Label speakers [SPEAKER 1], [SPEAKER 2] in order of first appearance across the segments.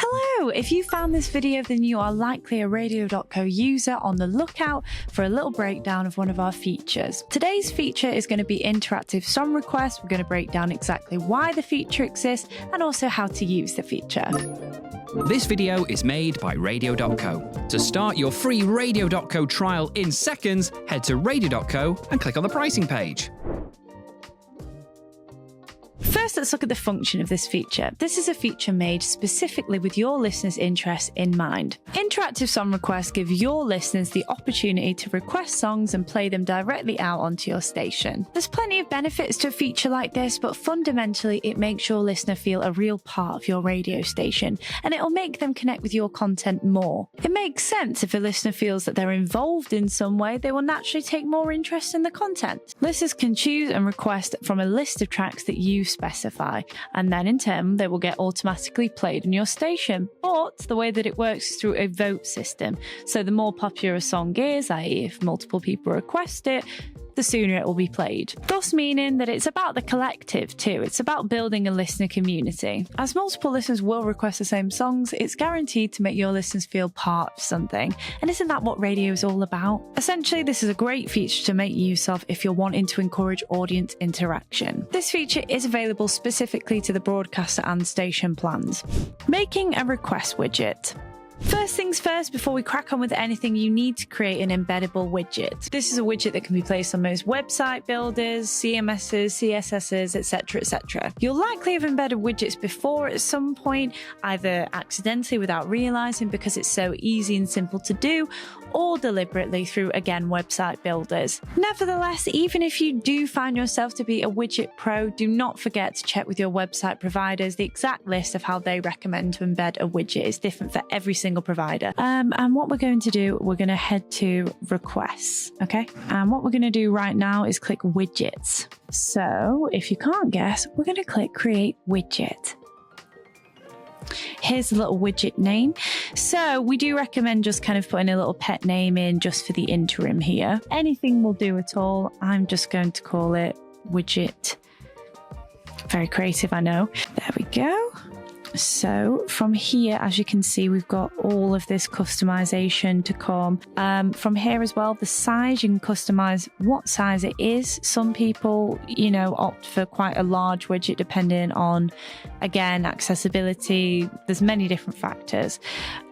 [SPEAKER 1] Hello! If you found this video, then you are likely a Radio.co user on the lookout for a little breakdown of one of our features. Today's feature is going to be interactive song requests. We're going to break down exactly why the feature exists and also how to use the feature.
[SPEAKER 2] This video is made by Radio.co. To start your free Radio.co trial in seconds, head to Radio.co and click on the pricing page.
[SPEAKER 1] First, let's look at the function of this feature. This is a feature made specifically with your listeners' interests in mind. Interactive song requests give your listeners the opportunity to request songs and play them directly out onto your station. There's plenty of benefits to a feature like this, but fundamentally it makes your listener feel a real part of your radio station, and it'll make them connect with your content more. It makes sense if a listener feels that they're involved in some way, they will naturally take more interest in the content. Listeners can choose and request from a list of tracks that you specify, and then in turn they will get automatically played on your station. But the way that it works is through a vote system, so the more popular a song is, i.e. if multiple people request it, the sooner it will be played. Thus meaning that it's about the collective too. It's about building a listener community. As multiple listeners will request the same songs, it's guaranteed to make your listeners feel part of something. And isn't that what radio is all about? Essentially, this is a great feature to make use of if you're wanting to encourage audience interaction. This feature is available specifically to the broadcaster and station plans. Making a request widget. First things first, before we crack on with anything, you need to create an embeddable widget. This is a widget that can be placed on most website builders, CMSs, CSSs, etc, etc. You'll likely have embedded widgets before at some point, either accidentally without realizing because it's so easy and simple to do, or deliberately through, again, website builders. Nevertheless, even if you do find yourself to be a widget pro, do not forget to check with your website providers the exact list of how they recommend to embed a widget. It's different for every single provider. And what we're going to do, we're going to head to requests, okay? And what we're going to do right now is click widgets. So if you can't guess, we're going to click create widget. Here's the little widget name. So we do recommend just kind of putting a little pet name in just for the interim here. Anything will do at all. I'm just going to call it widget. Very creative, I know. There we go. So from here, as you can see, we've got all of this customization to come. From here as well, the size, you can customize what size it is. Some people, opt for quite a large widget depending on, again, accessibility. There's many different factors.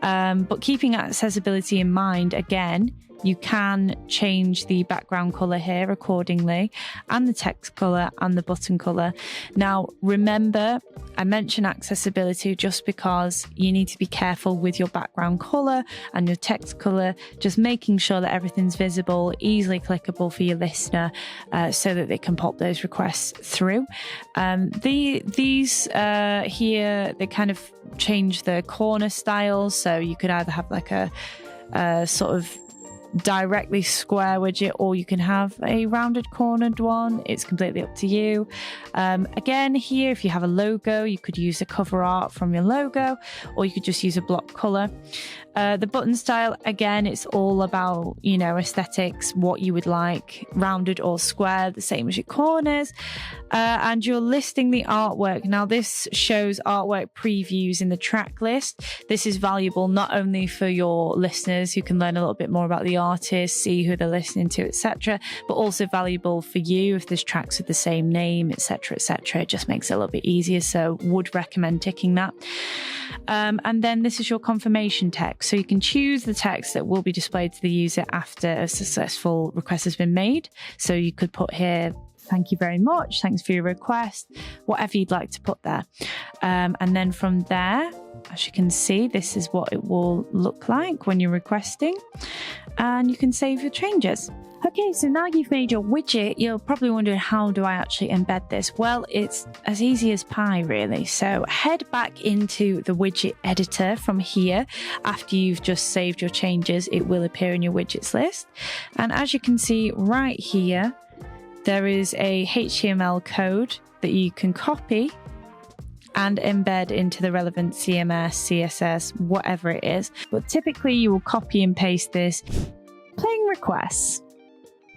[SPEAKER 1] But keeping accessibility in mind, again, you can change the background color here accordingly, and the text color and the button color. Now, remember, I mentioned accessibility just because you need to be careful with your background color and your text color, just making sure that everything's visible, easily clickable for your listener, so that they can pop those requests through. These here, they kind of change the corner styles, so you could either have like a sort of directly square widget, or you can have a rounded cornered one. It's completely up to you. Again, here, if you have a logo, you could use the cover art from your logo, or you could just use a block color. The button style, again, it's all about, aesthetics, what you would like, rounded or square, the same as your corners. And you're listing the artwork. Now, this shows artwork previews in the track list. This is valuable not only for your listeners who can learn a little bit more about the artist, see who they're listening to, etc., but also valuable for you if there's tracks with the same name, etc., etc. It just makes it a little bit easier, so would recommend ticking that. And then this is your confirmation text. So you can choose the text that will be displayed to the user after a successful request has been made. So you could put here, thank you very much, thanks for your request, whatever you'd like to put there. And then from there, as you can see, this is what it will look like when you're requesting, and you can save your changes. Okay, so now you've made your widget, you're probably wondering, how do I actually embed this? Well, it's as easy as pie, really. So head back into the widget editor from here. After you've just saved your changes, it will appear in your widgets list. And as you can see right here, there is a HTML code that you can copy and embed into the relevant CMS, CSS, whatever it is. But typically you will copy and paste this. Playing requests.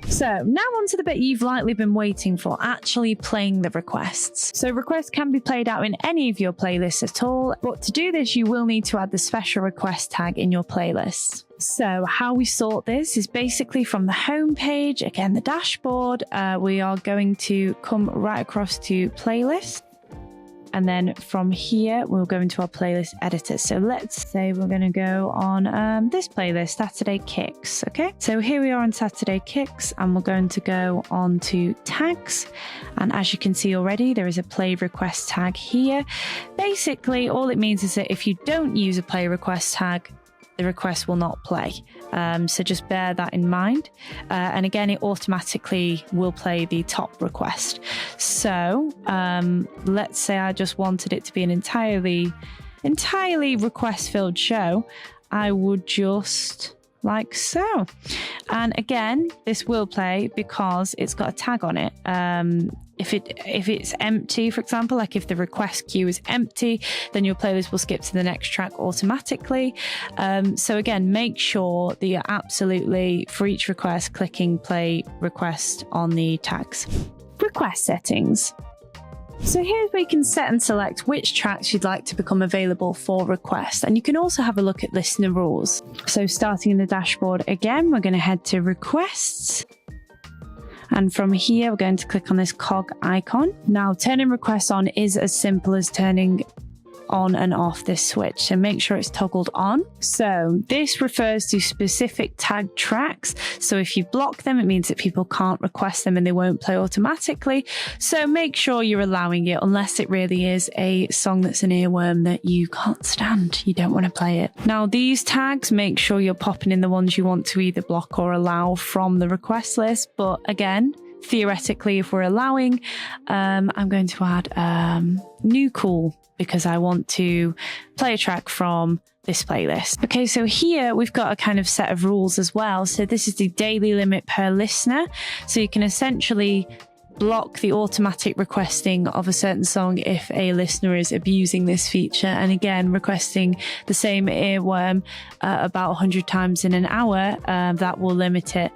[SPEAKER 1] So now on to the bit you've likely been waiting for, actually playing the requests. So requests can be played out in any of your playlists at all, but to do this you will need to add the special request tag in your playlist. So how we sort this is basically from the home page, again the dashboard, we are going to come right across to playlist. And then from here, we'll go into our playlist editor. So let's say we're going to go on this playlist, Saturday Kicks. Okay, so here we are on Saturday Kicks, and we're going to go on to tags. And as you can see already, there is a play request tag here. Basically, all it means is that if you don't use a play request tag, the request will not play. So just bear that in mind. And again, it automatically will play the top request. So let's say I just wanted it to be an entirely request-filled show. I would just like so. And again, this will play because it's got a tag on it. If it's empty, for example, like if the request queue is empty, then your playlist will skip to the next track automatically. So again, make sure that you're absolutely, for each request, clicking play request on the tags. Request settings. So here's where you can set and select which tracks you'd like to become available for request. And you can also have a look at listener rules. So starting in the dashboard again, we're going to head to requests. And from here, we're going to click on this cog icon. Now, turning requests on is as simple as turning on and off this switch. So make sure it's toggled on. So this refers to specific tagged tracks. So if you block them, it means that people can't request them and they won't play automatically. So make sure you're allowing it, unless it really is a song that's an earworm that you can't stand. You don't want to play it. Now, these tags, make sure you're popping in the ones you want to either block or allow from the request list. But again, theoretically, if we're allowing, I'm going to add new cool, because I want to play a track from this playlist. Okay, so here we've got a kind of set of rules as well. So this is the daily limit per listener. So you can essentially block the automatic requesting of a certain song if a listener is abusing this feature. And again, requesting the same earworm about 100 times in an hour, that will limit it,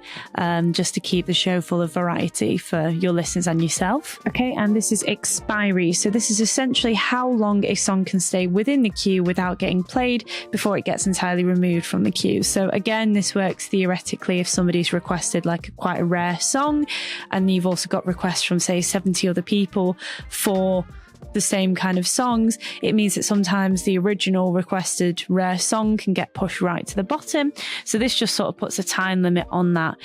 [SPEAKER 1] just to keep the show full of variety for your listeners and yourself. Okay, and this is expiry. So this is essentially how long a song can stay within the queue without getting played before it gets entirely removed from the queue. So again, this works theoretically if somebody's requested like quite a rare song, and you've also got requests from say 70 other people for the same kind of songs. It means that sometimes the original requested rare song can get pushed right to the bottom. So this just sort of puts a time limit on that.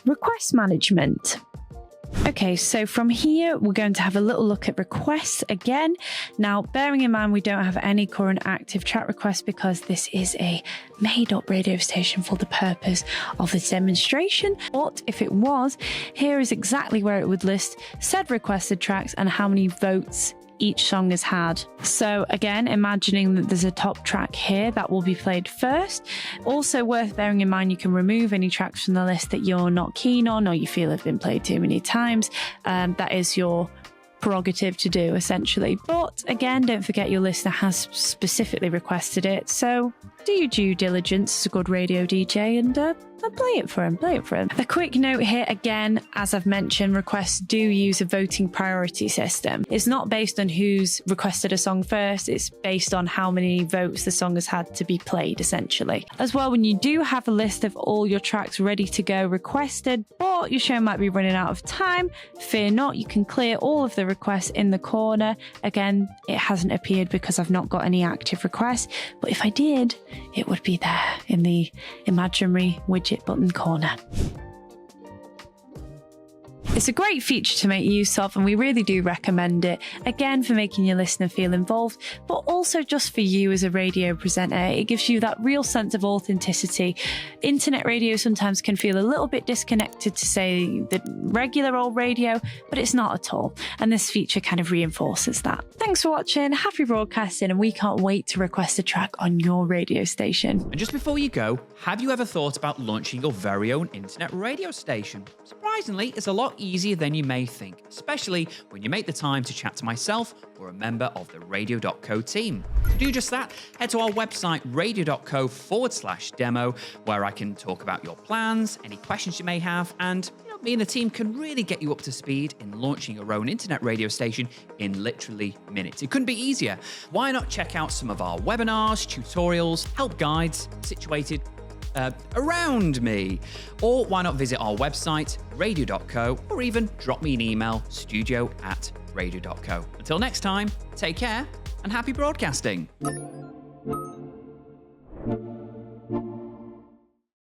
[SPEAKER 1] Request management. Okay, so from here, we're going to have a little look at requests again. Now, bearing in mind we don't have any current active track requests because this is a made-up radio station for the purpose of this demonstration. But if it was, here is exactly where it would list said requested tracks and how many votes each song has had. So again, imagining that there's a top track here that will be played first. Also worth bearing in mind, you can remove any tracks from the list that you're not keen on or you feel have been played too many times. That is your prerogative to do, essentially. But again, don't forget your listener has specifically requested it, so do your due diligence as a good radio DJ and play it for him. A quick note here again, as I've mentioned, requests do use a voting priority system. It's not based on who's requested a song first, it's based on how many votes the song has had to be played, essentially. As well, when you do have a list of all your tracks ready to go requested, but your show might be running out of time, fear not, you can clear all of the requests in the corner. Again, it hasn't appeared because I've not got any active requests, but if I did, it would be there in the imaginary widget button corner. It's a great feature to make use of, and we really do recommend it, again, for making your listener feel involved, but also just for you as a radio presenter. It gives you that real sense of authenticity. Internet radio sometimes can feel a little bit disconnected to, say, the regular old radio, but it's not at all. And this feature kind of reinforces that. Thanks for watching, happy broadcasting, and we can't wait to request a track on your radio station.
[SPEAKER 2] And just before you go, have you ever thought about launching your very own internet radio station? Surprisingly, it's a lot easier than you may think, especially when you make the time to chat to myself or a member of the Radio.co team. To do just that, head to our website, Radio.co/demo, where I can talk about your plans, any questions you may have, and me and the team can really get you up to speed in launching your own internet radio station in literally minutes. It couldn't be easier. Why not check out some of our webinars, tutorials, help guides situated around me? Or why not visit our website, Radio.co, or even drop me an email, studio@radio.co. Until next time, take care and happy broadcasting.